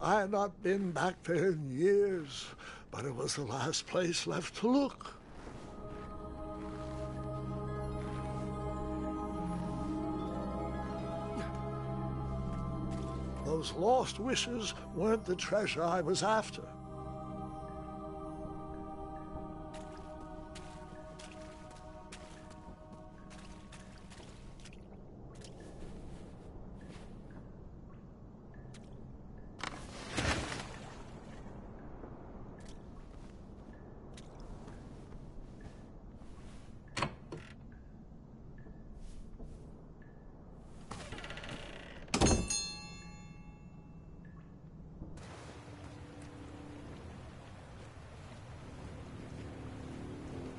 I had not been back there in years, but it was the last place left to look. Those lost wishes weren't the treasure I was after.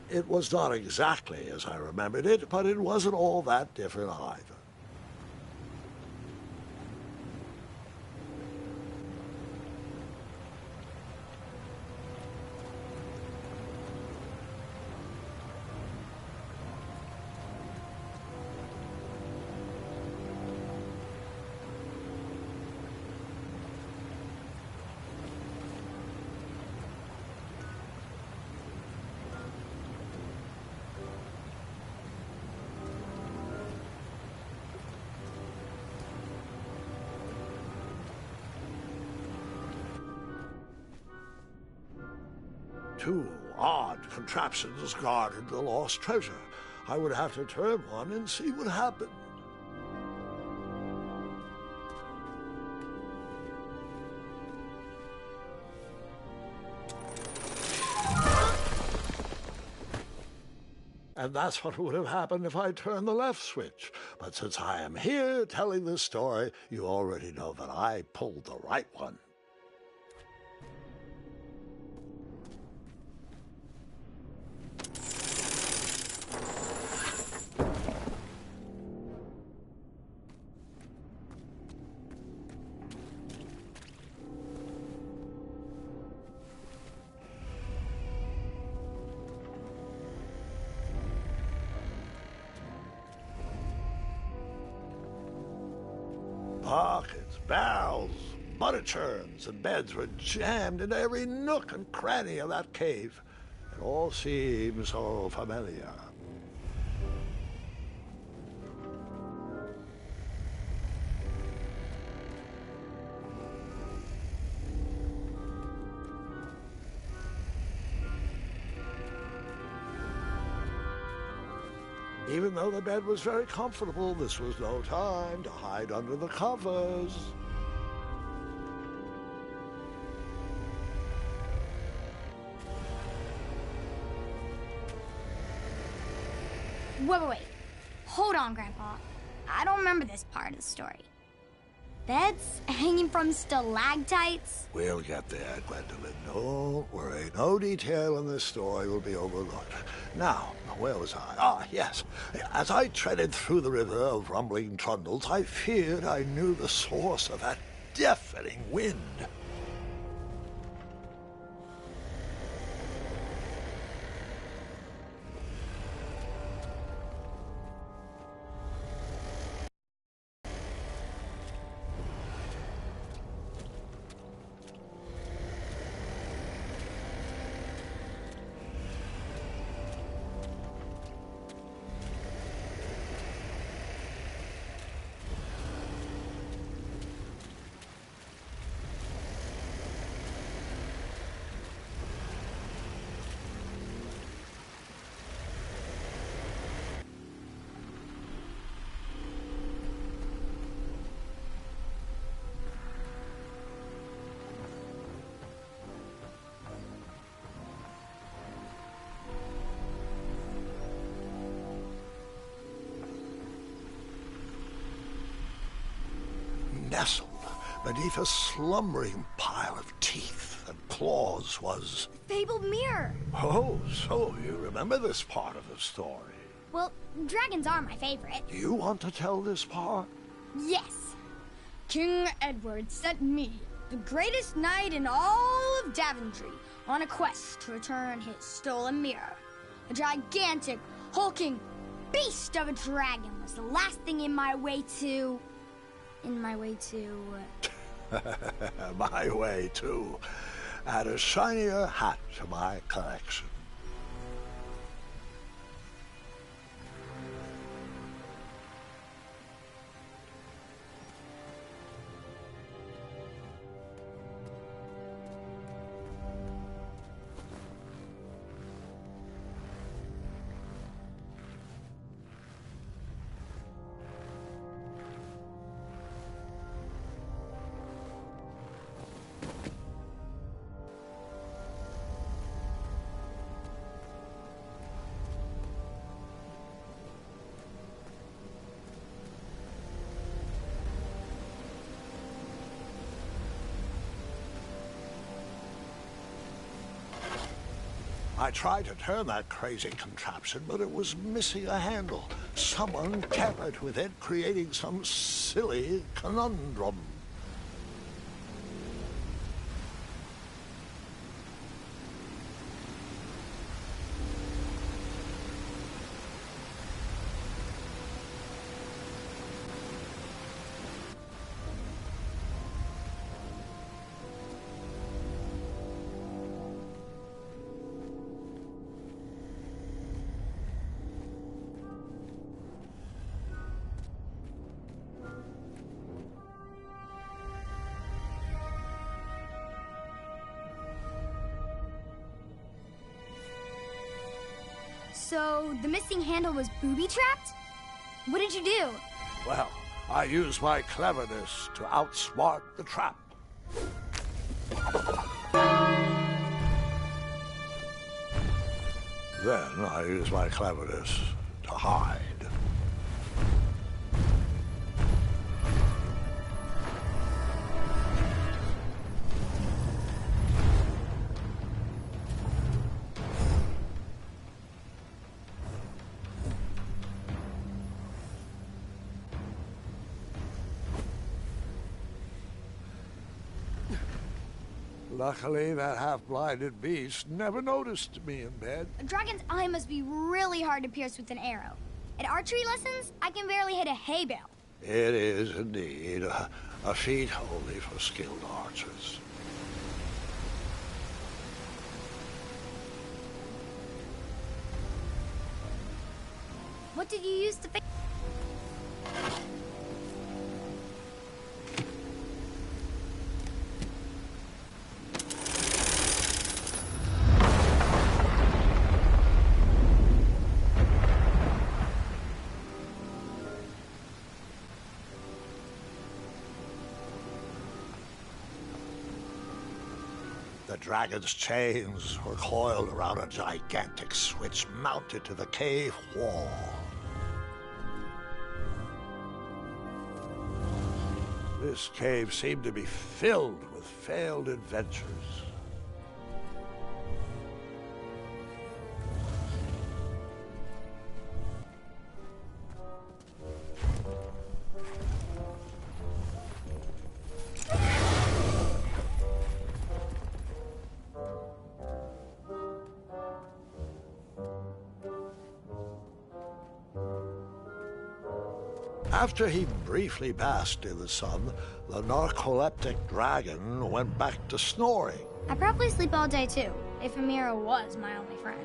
It was not exactly as I remembered it, but it wasn't all that different either. Two odd contraptions guarded the lost treasure. I would have to turn one and see what happened. And that's what would have happened if I turned the left switch. But since I am here telling this story, you already know that I pulled the right one. Buckets, barrels, butter churns, and beds were jammed into every nook and cranny of that cave. It all seems so familiar. Even though the bed was very comfortable, this was no time to hide under the covers. Wait. Hold on, Grandpa. I don't remember this part of the story. Beds hanging from stalactites? We'll get there, Gwendolyn. Don't worry. No detail in this story will be overlooked. Now, where was I? Ah, yes. As I treaded through the river of rumbling trundles, I feared I knew the source of that deafening wind. Nestled beneath a slumbering pile of teeth and claws was... Fabled mirror. Oh, so you remember this part of the story. Well, dragons are my favorite. Do you want to tell this part? Yes. King Edward sent me, the greatest knight in all of Daventry, on a quest to return his stolen mirror. A gigantic, hulking beast of a dragon was the last thing in my way to... My way, too. Add a shinier hat to my collection. I tried to turn that crazy contraption, but it was missing a handle. Someone tampered with it, creating some silly conundrum. So, the missing handle was booby-trapped? What did you do? Well, I used my cleverness to outsmart the trap. Then I used my cleverness to hide. Luckily, that half-blinded beast never noticed me in bed. A dragon's eye must be really hard to pierce with an arrow. At archery lessons, I can barely hit a hay bale. It is indeed a feat only for skilled archers. What did you use to fix? The dragon's chains were coiled around a gigantic switch mounted to the cave wall. This cave seemed to be filled with failed adventures. After he briefly basked in the sun, the narcoleptic dragon went back to snoring. I probably sleep all day too, if Amira was my only friend.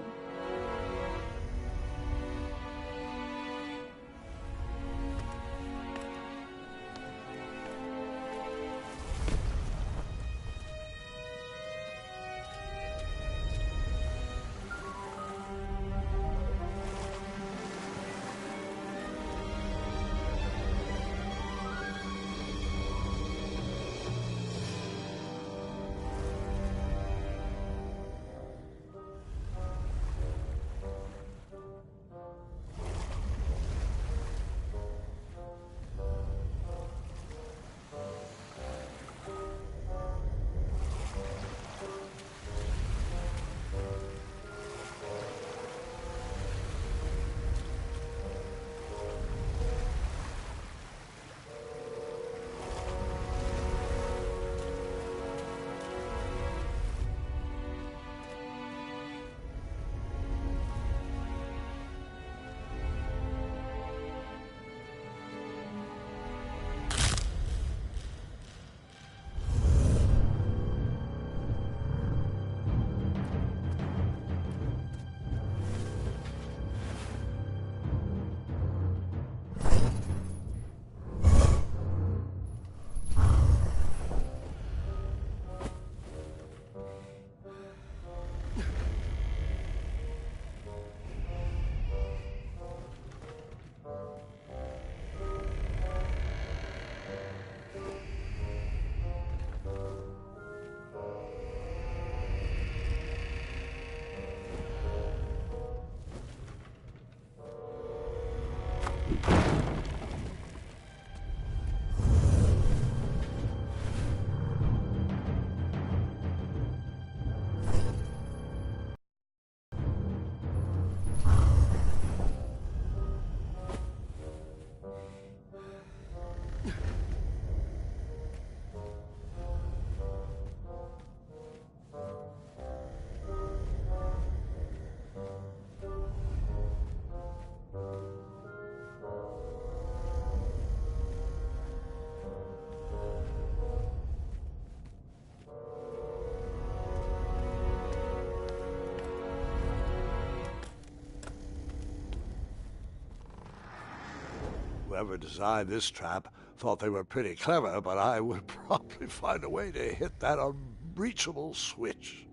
whoever designed this trap thought they were pretty clever, but I would probably find a way to hit that unreachable switch.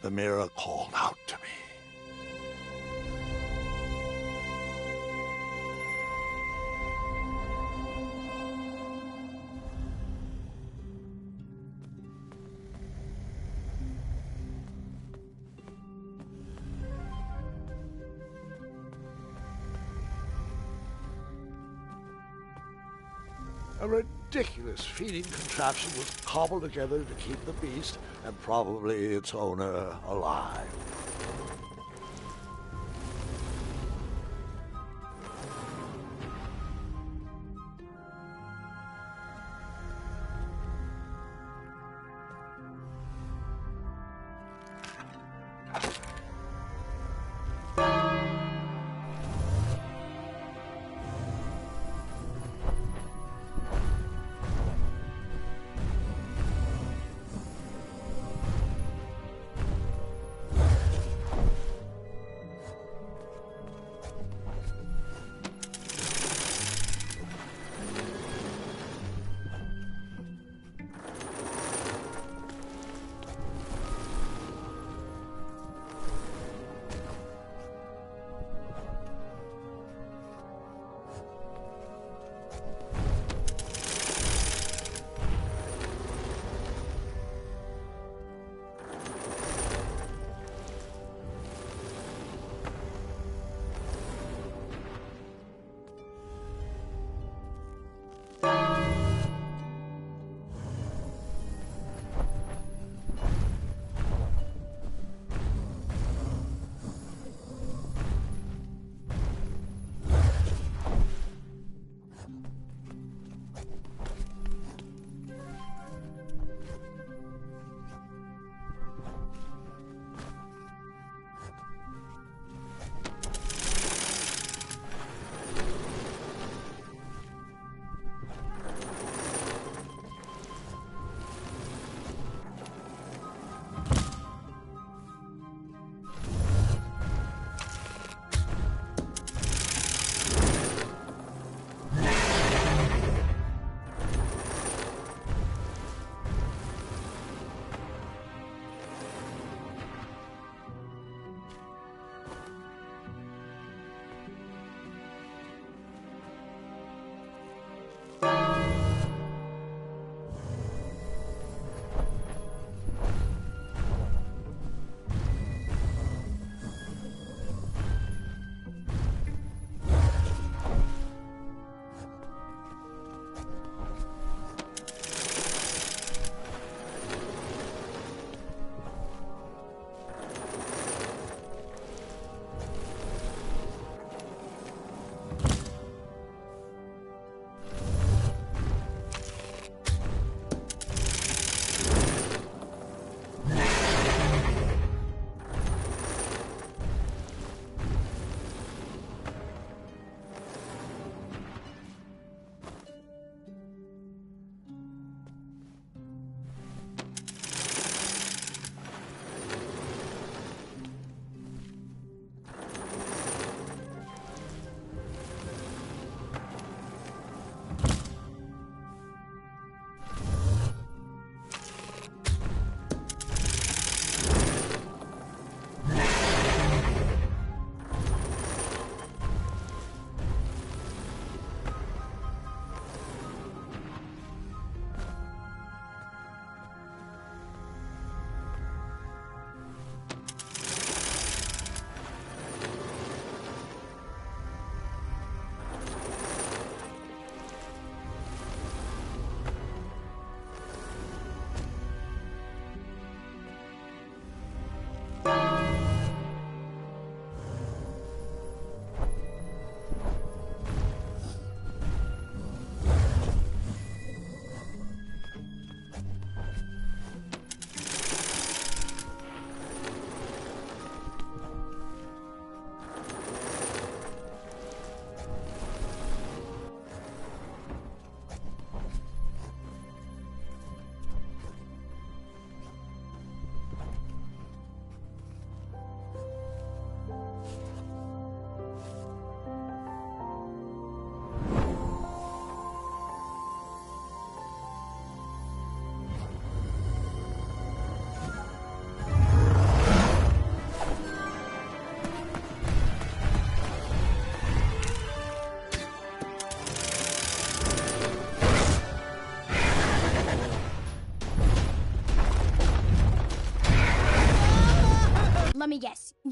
The mirror called out to me. A ridiculous feeding contraption was cobbled together to keep the beast and probably its owner alive.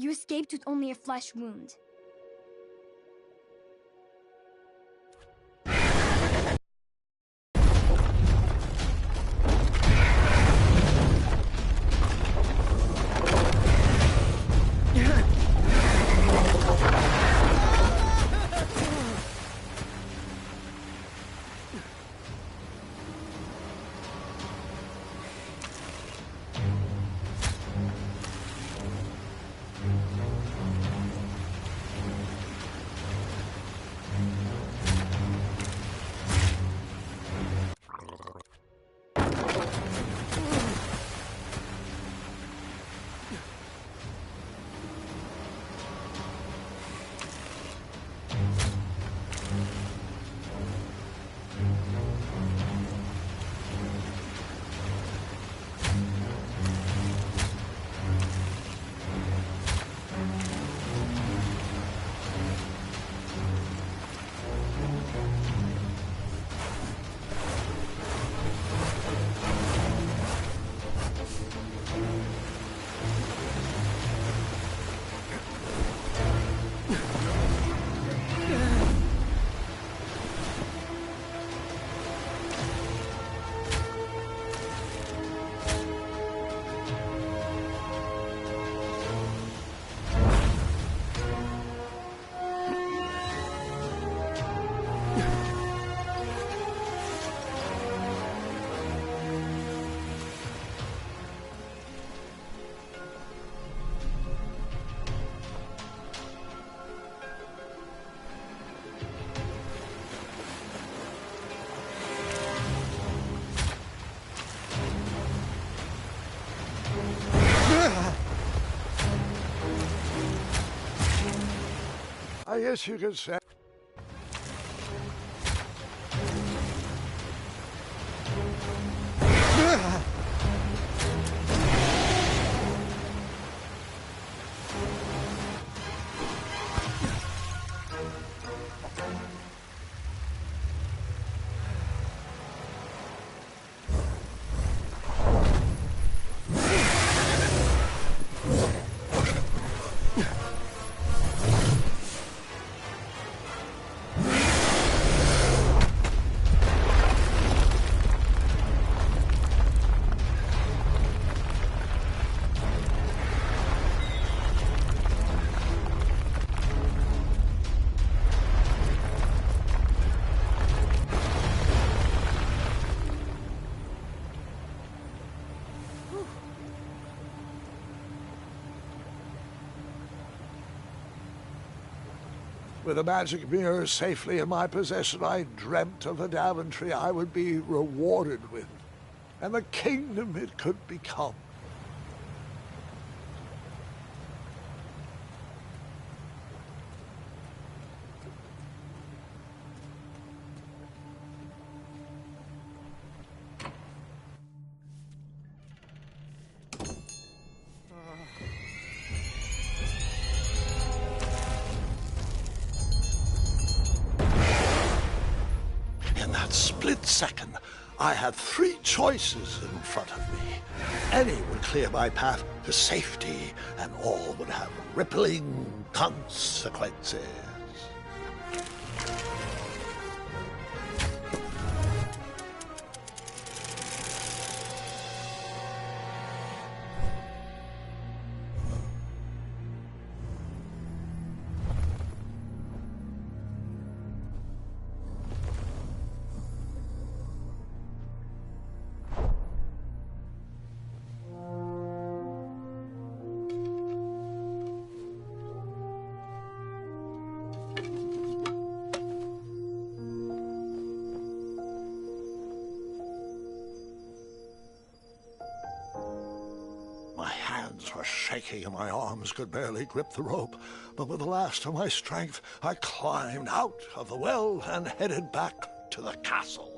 You escaped with only a flesh wound. I guess you could say. With a magic mirror safely in my possession, I dreamt of the Daventry I would be rewarded with, and the kingdom it could become. In that split second, I had three choices in front of me. Any would clear my path to safety, and all would have rippling consequences. My hands were shaking and my arms could barely grip the rope, but with the last of my strength, I climbed out of the well and headed back to the castle.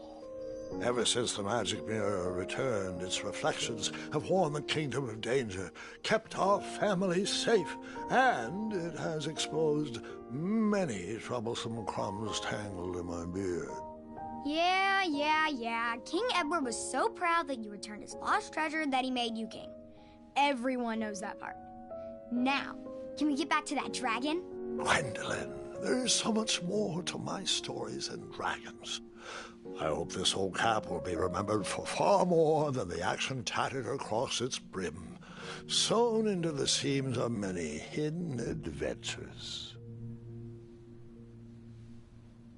Ever since the magic mirror returned, its reflections have warned the kingdom of danger, kept our family safe, and it has exposed many troublesome crumbs tangled in my beard. Yeah. King Edward was so proud that you returned his lost treasure that he made you king. Everyone knows that part. Now, Can we get back to that dragon? Gwendolyn, there is so much more to my stories than dragons. I hope this old cap will be remembered for far more than the action tattered across its brim, sewn into the seams of many hidden adventures.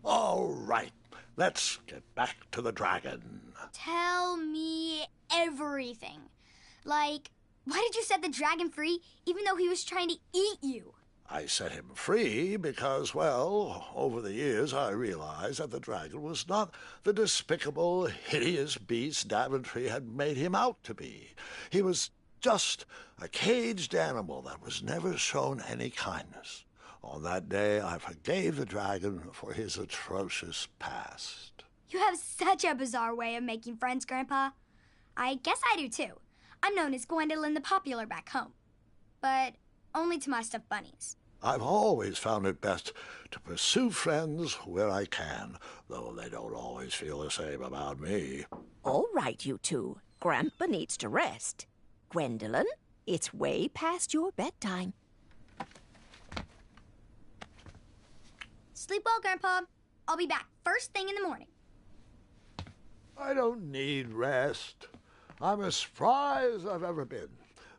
All right, let's get back to the dragon. Tell me everything. Like, why did you set the dragon free even though he was trying to eat you? I set him free because, well, over the years I realized that the dragon was not the despicable, hideous beast Daventry had made him out to be. He was just a caged animal that was never shown any kindness. On that day, I forgave the dragon for his atrocious past. You have such a bizarre way of making friends, Grandpa. I guess I do too. I'm known as Gwendolyn the Popular back home. But only to my stuffed bunnies. I've always found it best to pursue friends where I can, though they don't always feel the same about me. All right, you two. Grandpa needs to rest. Gwendolyn, it's way past your bedtime. Sleep well, Grandpa. I'll be back first thing in the morning. I don't need rest. I'm as spry as I've ever been,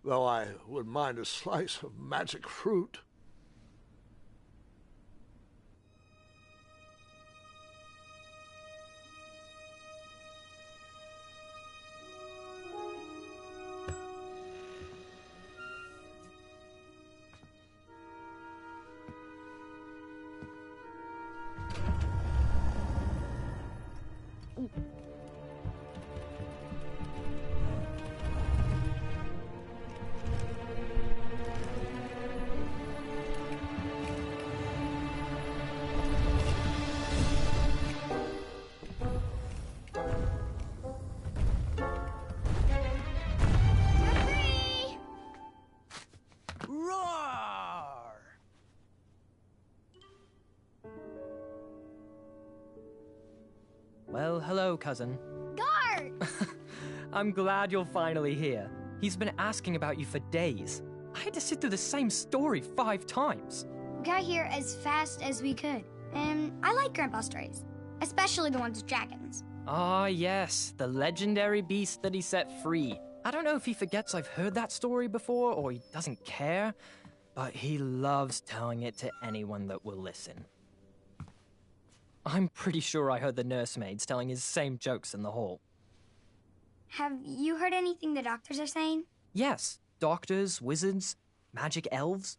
though I wouldn't mind a slice of magic fruit. Well, hello, cousin. Guard! I'm glad you're finally here. He's been asking about you for days. I had to sit through the same story 5 times. We got here as fast as we could. And I like Grandpa's stories, especially the ones with dragons. Ah, yes, the legendary beast that he set free. I don't know if he forgets I've heard that story before or he doesn't care, but he loves telling it to anyone that will listen. I'm pretty sure I heard the nursemaids telling his same jokes in the hall. Have you heard anything the doctors are saying? Yes, doctors, wizards, magic elves.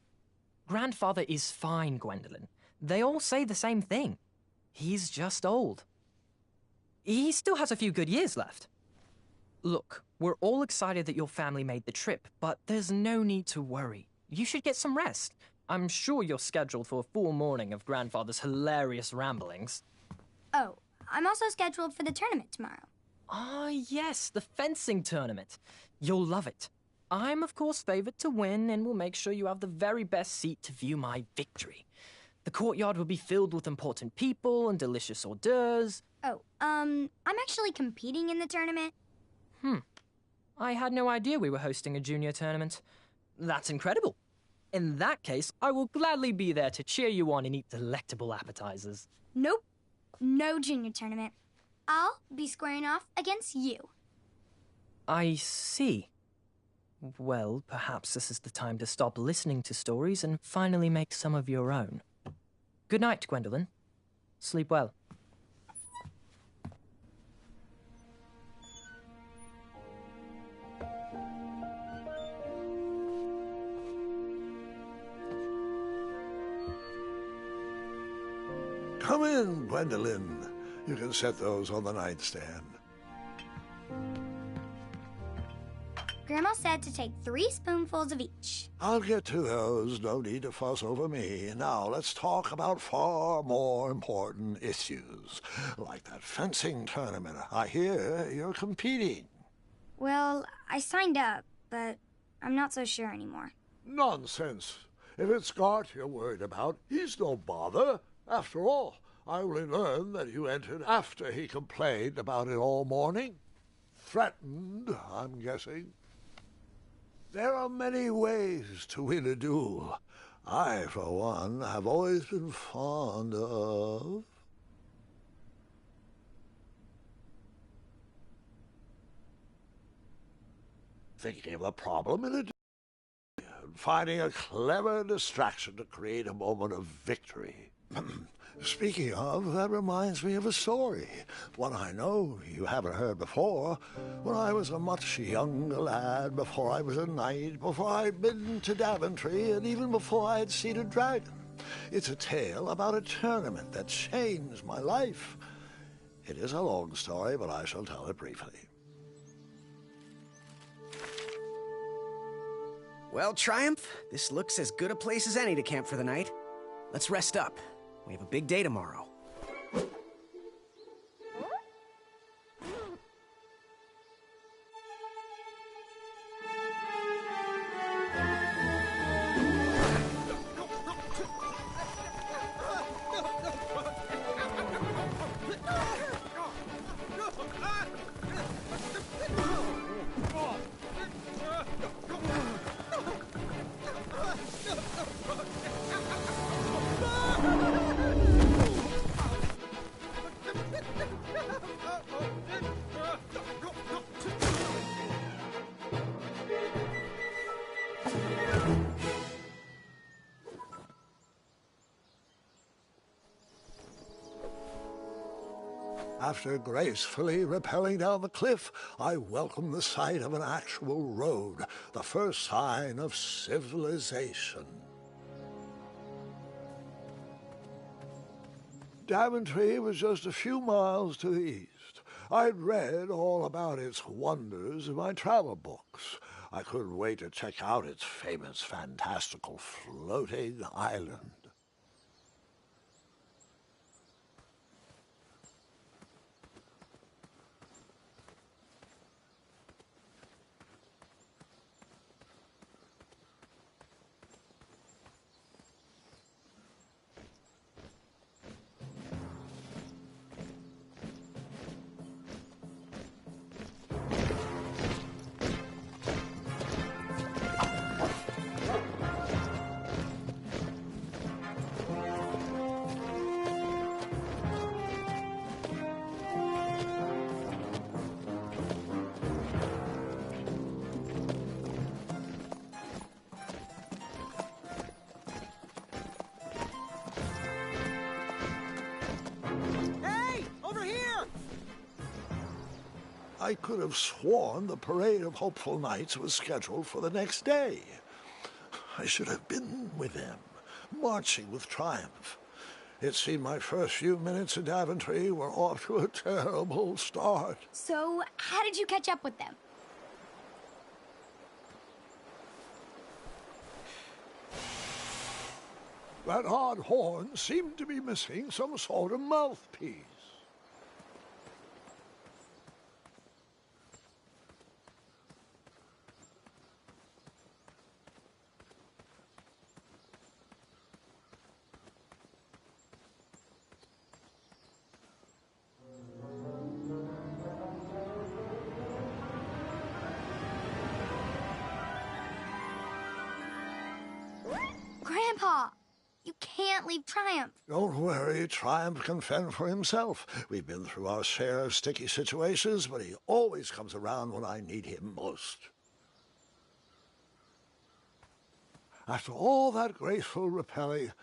Grandfather is fine, Gwendolyn. They all say the same thing. He's just old. He still has a few good years left. Look, we're all excited that your family made the trip, but there's no need to worry. You should get some rest. I'm sure you're scheduled for a full morning of Grandfather's hilarious ramblings. Oh, I'm also scheduled for the tournament tomorrow. Ah, yes, the fencing tournament. You'll love it. I'm, of course, favored to win and will make sure you have the very best seat to view my victory. The courtyard will be filled with important people and delicious hors d'oeuvres. Oh, I'm actually competing in the tournament. I had no idea we were hosting a junior tournament. That's incredible. In that case, I will gladly be there to cheer you on and eat delectable appetizers. Nope, no junior tournament. I'll be squaring off against you. I see. Well, perhaps this is the time to stop listening to stories and finally make some of your own. Good night, Gwendolyn. Sleep well. Come in, Gwendolyn. You can set those on the nightstand. Grandma said to take 3 spoonfuls of each. I'll get to those. No need to fuss over me. Now, let's talk about far more important issues, like that fencing tournament. I hear you're competing. Well, I signed up, but I'm not so sure anymore. Nonsense. If it's Gart you're worried about, he's no bother. After all, I only learned that you entered after he complained about it all morning. Threatened, I'm guessing. There are many ways to win a duel. I, for one, have always been fond of... thinking of a problem in it, and finding a clever distraction to create a moment of victory. Speaking of, that reminds me of a story, one I know you haven't heard before. When I was a much younger lad, before I was a knight, before I'd been to Daventry, and even before I had seen a dragon. It's a tale about a tournament that changed my life. It is a long story, but I shall tell it briefly. Well, Triumph, this looks as good a place as any to camp for the night. Let's rest up. We have a big day tomorrow. After gracefully rappelling down the cliff, I welcomed the sight of an actual road, the first sign of civilization. Daventry was just a few miles to the east. I'd read all about its wonders in my travel books. I couldn't wait to check out its famous, fantastical floating island. I could have sworn the parade of hopeful knights was scheduled for the next day. I should have been with them, marching with triumph. It seemed my first few minutes in Daventry were off to a terrible start. So, how did you catch up with them? That odd horn seemed to be missing some sort of mouthpiece. Grandpa, you can't leave Triumph. Don't worry, Triumph can fend for himself. We've been through our share of sticky situations, but he always comes around when I need him most. After all that graceful rappelling,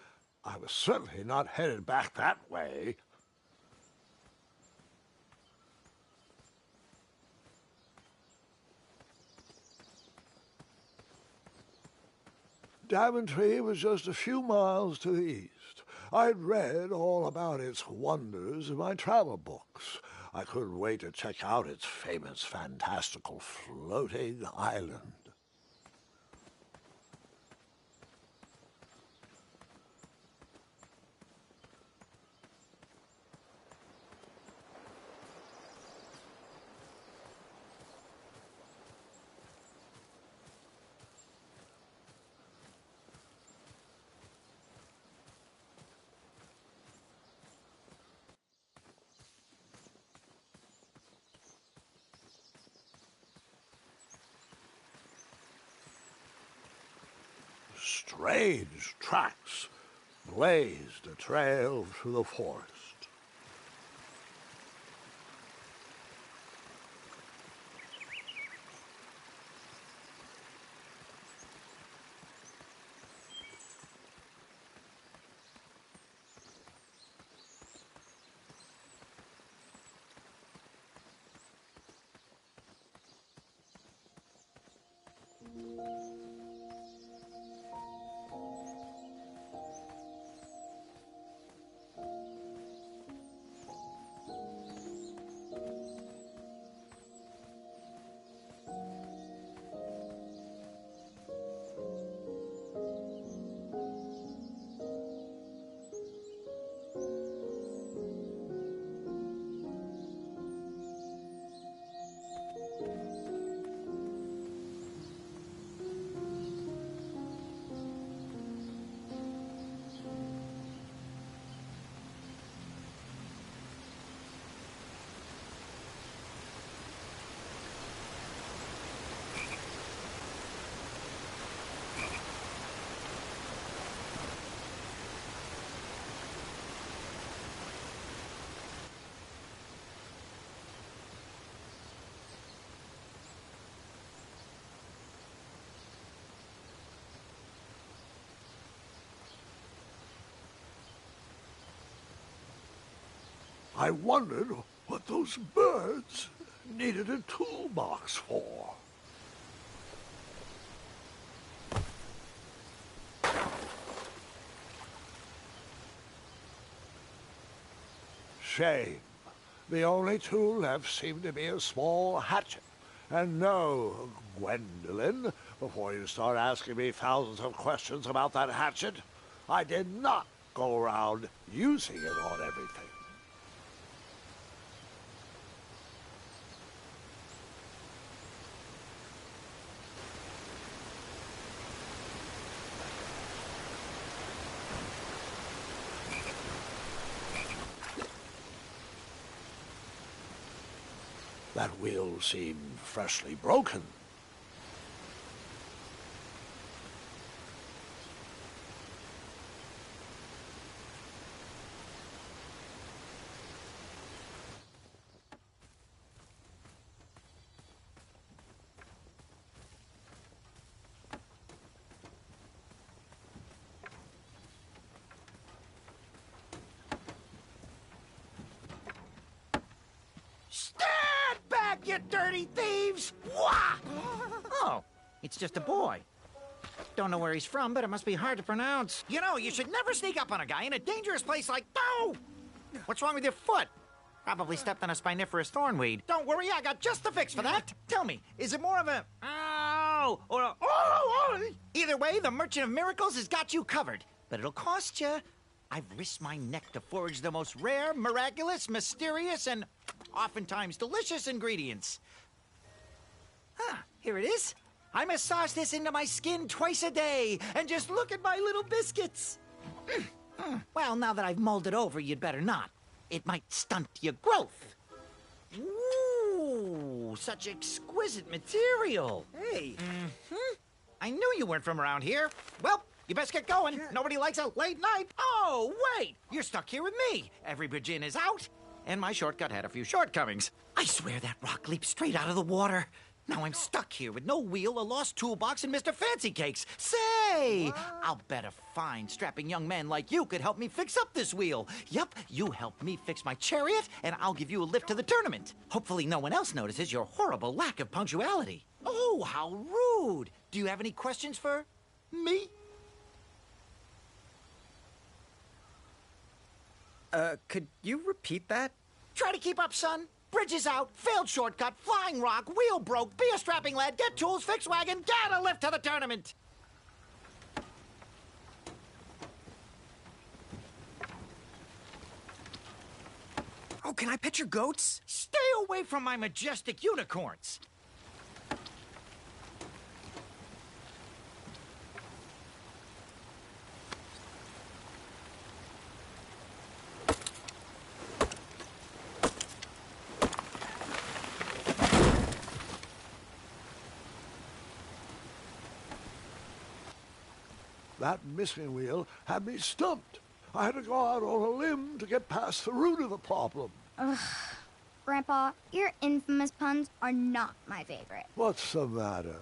I was certainly not headed back that way. Daventry was just a few miles to the east. I'd read all about its wonders in my travel books. I couldn't wait to check out its famous, fantastical floating island. strange tracks blazed a trail through the forest. I wondered what those birds needed a toolbox for. Shame. The only tool left seemed to be a small hatchet. And no, Gwendolyn, before you start asking me thousands of questions about that hatchet, I did not go around using it on everything. That wheel seemed freshly broken. You dirty thieves! Wah! Oh, it's just a boy. Don't know where he's from, but it must be hard to pronounce. You know, you should never sneak up on a guy in a dangerous place like... Oh! What's wrong with your foot? Probably stepped on a spiniferous thornweed. Don't worry, I got just the fix for that. Tell me, is it more of a... Ow! Or a... Oh! Either way, the Merchant of Miracles has got you covered. But it'll cost you. I've risked my neck to forage the most rare, miraculous, mysterious, and oftentimes delicious ingredients. Ah, here it is. I massage this into my skin twice a day, and just look at my little biscuits. Well, now that I've mulled it over, you'd better not. It might stunt your growth. Ooh, such exquisite material. Hey. I knew you weren't from around here. Well, you best get going. Nobody likes a late night. Oh, wait! You're stuck here with me. Every bridge in is out, and my shortcut had a few shortcomings. I swear that rock leaped straight out of the water. Now I'm stuck here with no wheel, a lost toolbox, and Mr. Fancy Cakes. Say! What? I'll bet a fine, strapping young man like you could help me fix up this wheel. Yep, you help me fix my chariot, and I'll give you a lift to the tournament. Hopefully no one else notices your horrible lack of punctuality. Oh, how rude! Do you have any questions for me? Could you repeat that? Try to keep up, son. Bridges out, failed shortcut, flying rock, wheel broke, be a strapping lad, get tools, fix wagon, get a lift to the tournament. Oh, can I pet your goats? Stay away from my majestic unicorns. That missing wheel had me stumped. I had to go out on a limb to get past the root of the problem. Ugh. Grandpa, your infamous puns are not my favorite. What's the matter?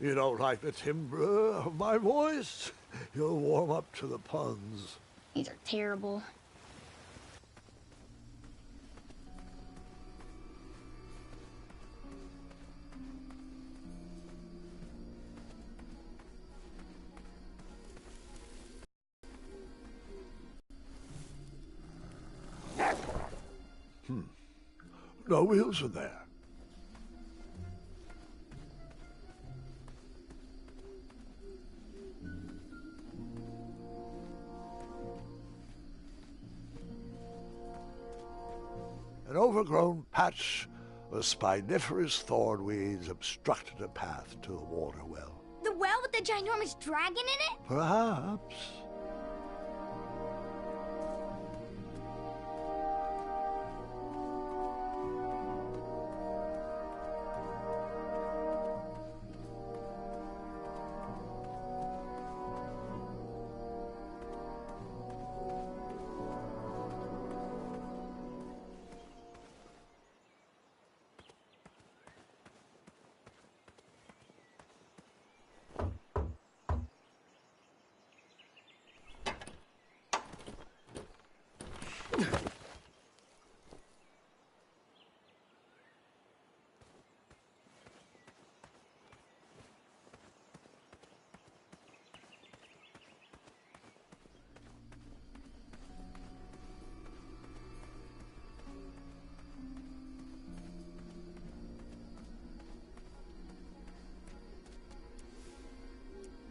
You don't like the timbre of my voice? You'll warm up to the puns. These are terrible. No wheels in there. An overgrown patch of spiniferous thornweeds obstructed a path to the water well. The well with the ginormous dragon in it? Perhaps.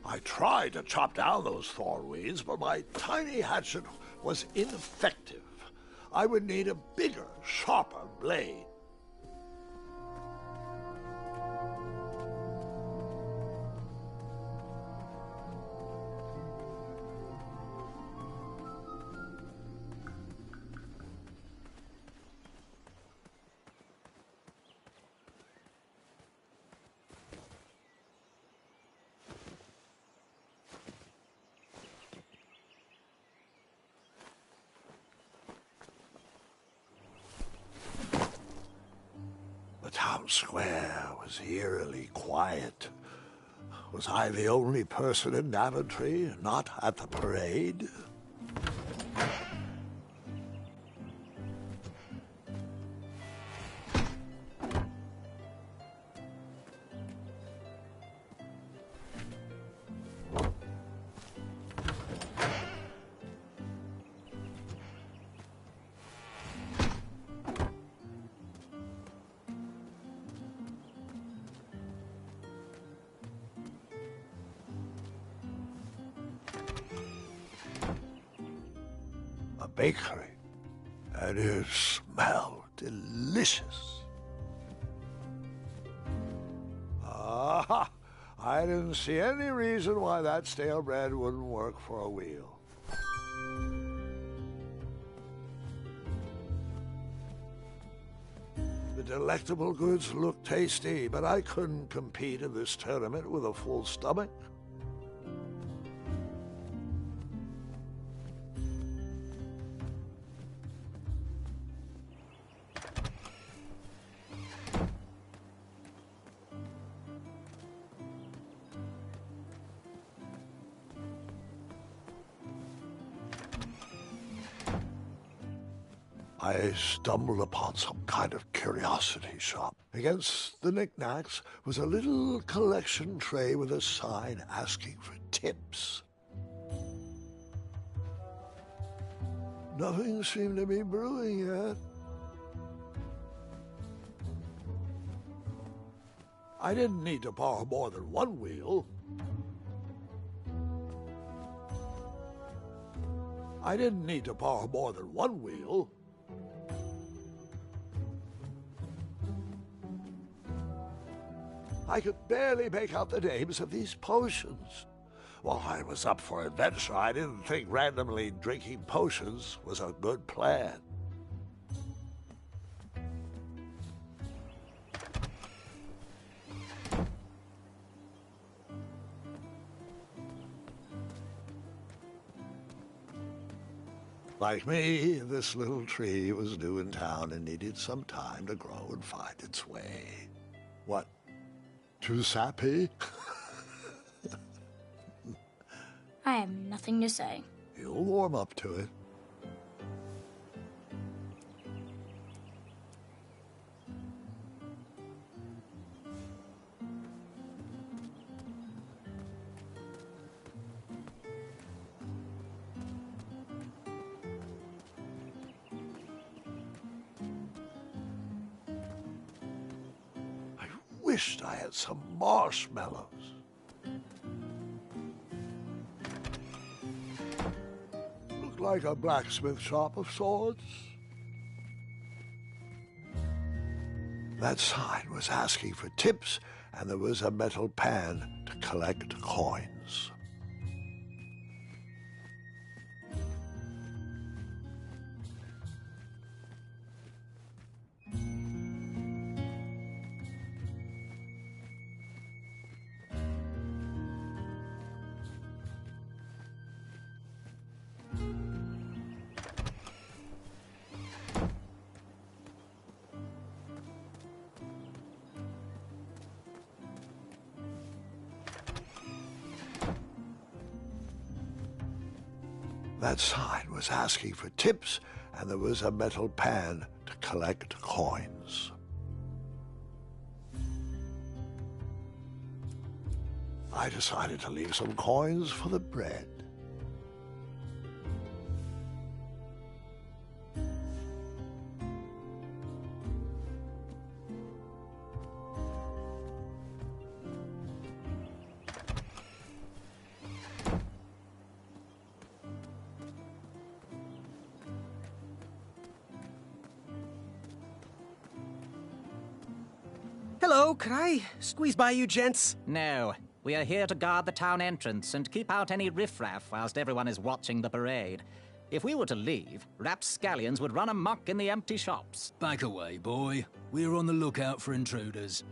I tried to chop down those thornweeds, but my tiny hatchet was ineffective. I would need a bigger, sharper blade. The town square was eerily quiet. Was I the only person in Daventry not at the parade? A bakery, and it smelled delicious. Ah, I didn't see any reason why that stale bread wouldn't work for a wheel. The delectable goods looked tasty, but I couldn't compete in this tournament with a full stomach. I stumbled upon some kind of curiosity shop. Against the knickknacks was a little collection tray with a sign asking for tips. Nothing seemed to be brewing yet. I didn't need to borrow more than one wheel. I didn't need to borrow more than one wheel. I could barely make out the names of these potions. While I was up for adventure, I didn't think randomly drinking potions was a good plan. Like me, this little tree was new in town and needed some time to grow and find its way. What? Too sappy? I have nothing to say. You'll warm up to it. I wished I had some marshmallows. Looked like a blacksmith shop of sorts. That sign was asking for tips, and there was a metal pan to collect coins. That sign was asking for tips, and there was a metal pan to collect coins. I decided to leave some coins for the bread. Hello, could I squeeze by you gents? No, we are here to guard the town entrance and keep out any riffraff whilst everyone is watching the parade. If we were to leave, rapscallions would run amok in the empty shops. Back away, boy. We're on the lookout for intruders.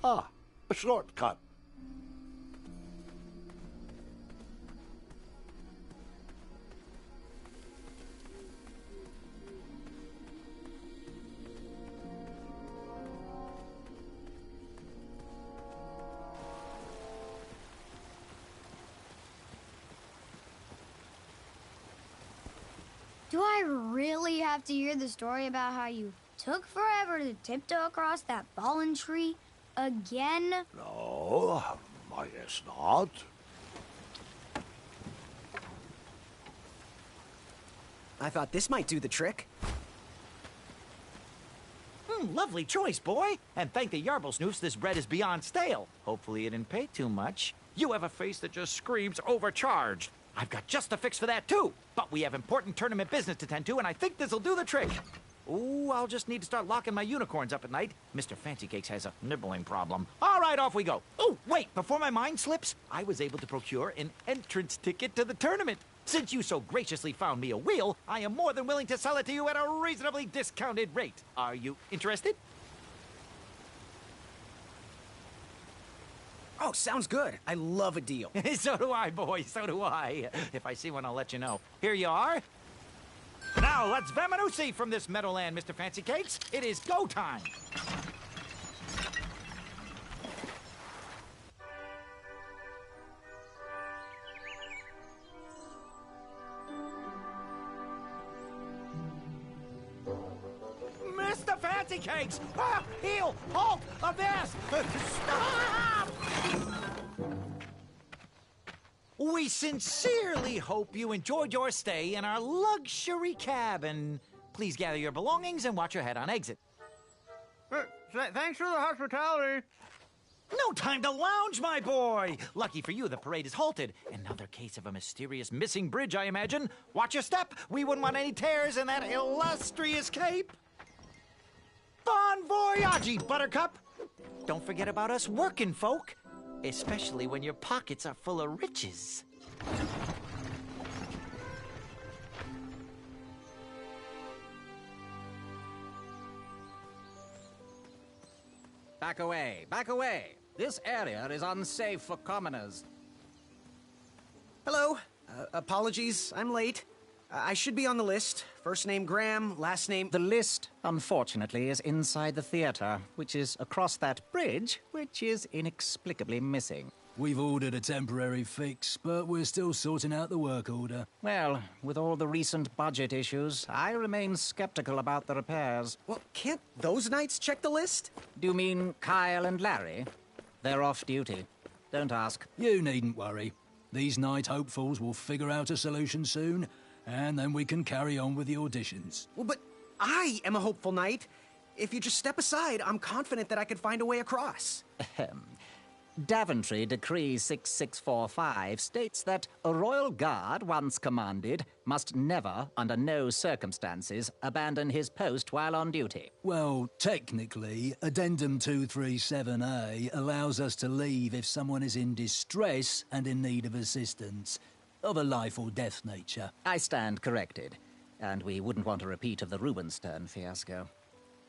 Ah, a shortcut. Do I really have to hear the story about how you took forever to tiptoe across that fallen tree again? No, I guess not. I thought this might do the trick. Lovely choice, boy. And thank the Yarblesnoofs, this bread is beyond stale. Hopefully you didn't pay too much. You have a face that just screams overcharged. I've got just a fix for that, too. But we have important tournament business to tend to, and I think this'll do the trick. Ooh, I'll just need to start locking my unicorns up at night. Mr. Fancy Cakes has a nibbling problem. All right, off we go. Oh, wait, before my mind slips, I was able to procure an entrance ticket to the tournament. Since you so graciously found me a wheel, I am more than willing to sell it to you at a reasonably discounted rate. Are you interested? Oh, sounds good. I love a deal. So do I, boy, so do I. If I see one, I'll let you know. Here you are. Now, let's Vamanusi from this meadowland, Mr. Fancy Cakes. It is go time. Mr. Fancy Cakes! Ah, heel! Halt! Abyss! Stop! We sincerely hope you enjoyed your stay in our luxury cabin. Please gather your belongings and watch your head on exit. Thanks for the hospitality. No time to lounge, my boy! Lucky for you, the parade is halted. Another case of a mysterious missing bridge, I imagine. Watch your step. We wouldn't want any tears in that illustrious cape. Bon voyage, Buttercup! Don't forget about us working folk, especially when your pockets are full of riches. Back away, back away. This area is unsafe for commoners. Hello. Apologies, I'm late. I should be on the list. First name Graham, last name... The list, unfortunately, is inside the theater, which is across that bridge, which is inexplicably missing. We've ordered a temporary fix, but we're still sorting out the work order. Well, with all the recent budget issues, I remain skeptical about the repairs. Well, can't those knights check the list? Do you mean Kyle and Larry? They're off duty. Don't ask. You needn't worry. These night hopefuls will figure out a solution soon, and then we can carry on with the auditions. Well, but I am a hopeful knight. If you just step aside, I'm confident that I could find a way across. Daventry Decree 6645 states that a royal guard once commanded must never, under no circumstances, abandon his post while on duty. Well, technically, Addendum 237A allows us to leave if someone is in distress and in need of assistance, of a life or death nature. I stand corrected, and we wouldn't want a repeat of the Rubenstern fiasco.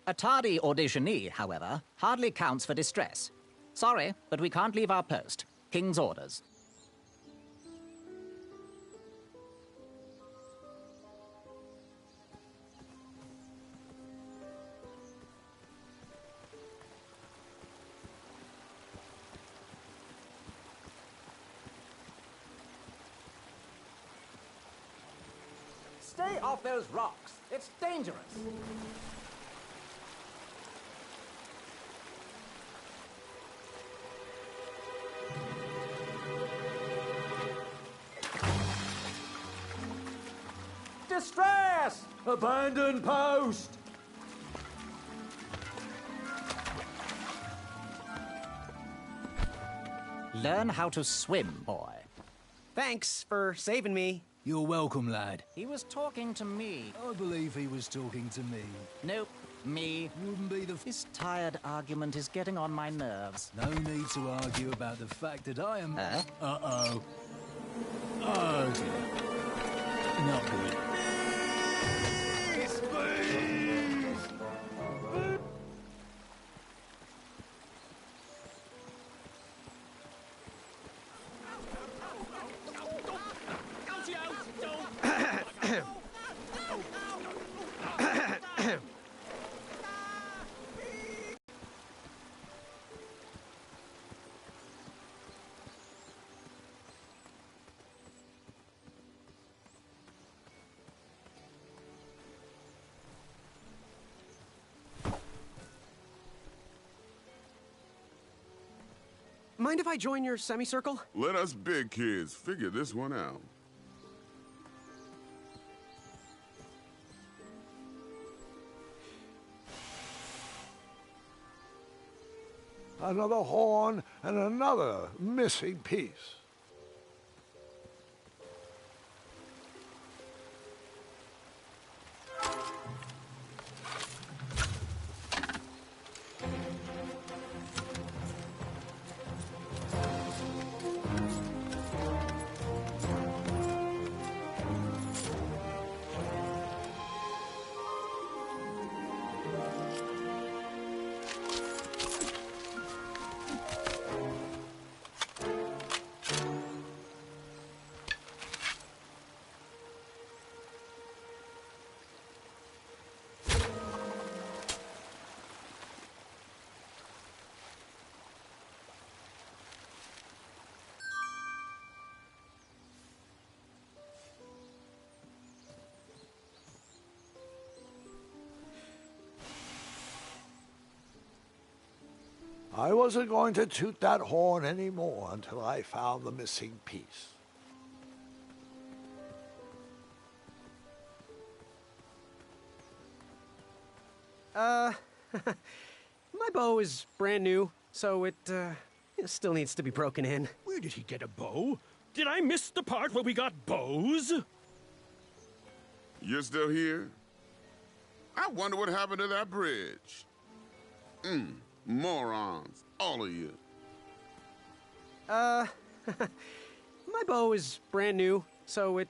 A tardy auditionee, however, hardly counts for distress. Sorry, but we can't leave our post. King's orders. Stay off those rocks. It's dangerous. Distress! Abandon post! Learn how to swim, boy. Thanks for saving me. You're welcome, lad. He was talking to me. I believe he was talking to me. Nope, me. Wouldn't be the... This tired argument is getting on my nerves. No need to argue about the fact that I am... Huh? Uh-oh. Oh, dear. Not good. Mind if I join your semicircle? Let us big kids figure this one out. Another horn and another missing piece. I wasn't going to toot that horn anymore until I found the missing piece. My bow is brand new, so it It still needs to be broken in. Where did he get a bow? Did I miss the part where we got bows? You're still here? I wonder what happened to that bridge. Morons, all of you. My bow is brand new, so it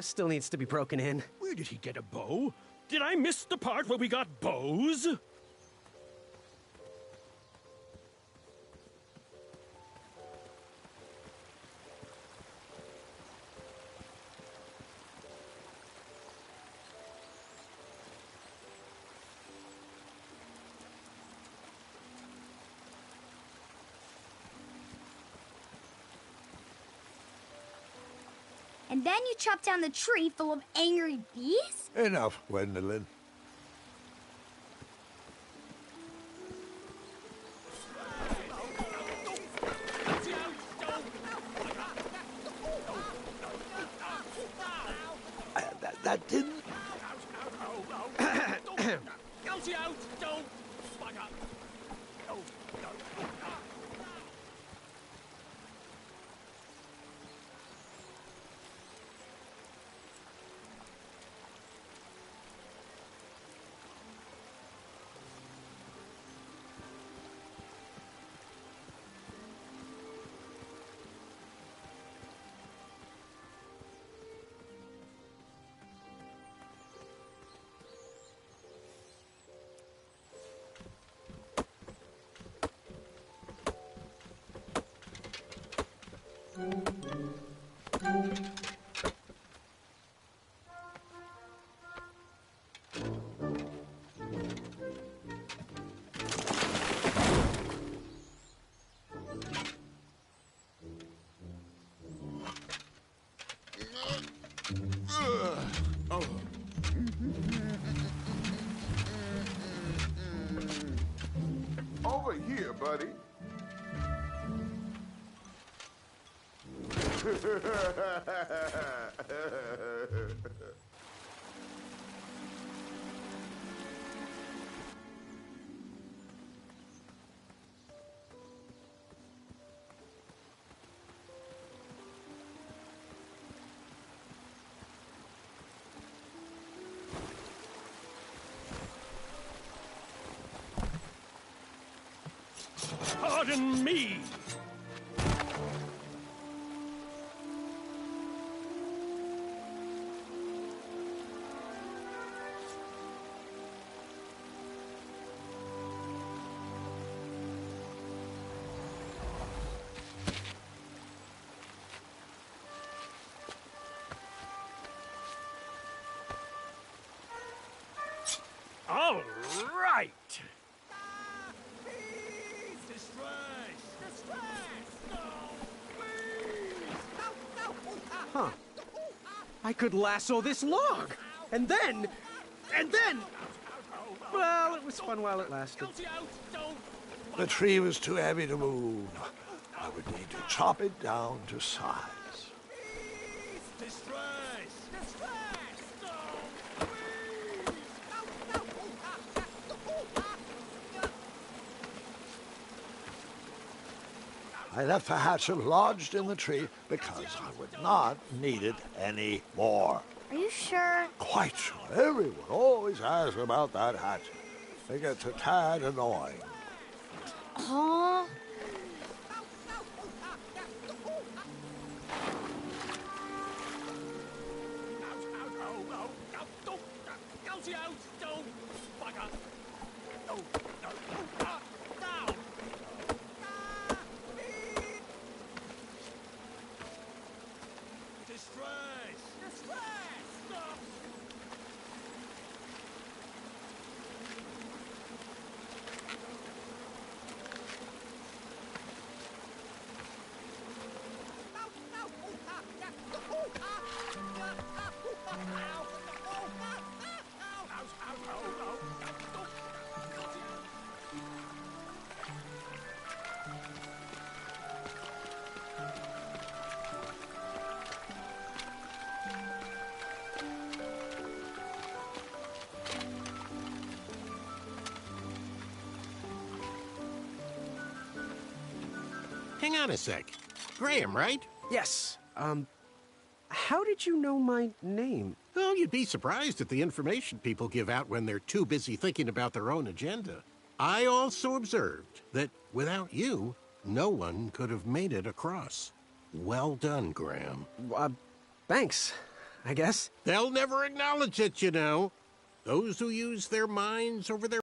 still needs to be broken in. Where did he get a bow? Did I miss the part where we got bows? And then you chop down the tree full of angry bees? Enough, Gwendolyn. That didn't... Over here, buddy. Pardon me! All right! Huh. I could lasso this log! And then... Well, it was fun while it lasted. The tree was too heavy to move. I would need to chop it down to size. I left the hatchet lodged in the tree because I would not need it any more. Are you sure? Quite sure. Everyone always asks about that hatchet. It gets a tad annoying. Huh? Hang on a sec. Graham, right? Yes. How did you know my name? Oh, you'd be surprised at the information people give out when they're too busy thinking about their own agenda. I also observed that without you, no one could have made it across. Well done, Graham. Thanks, I guess. They'll never acknowledge it, you know. Those who use their minds over their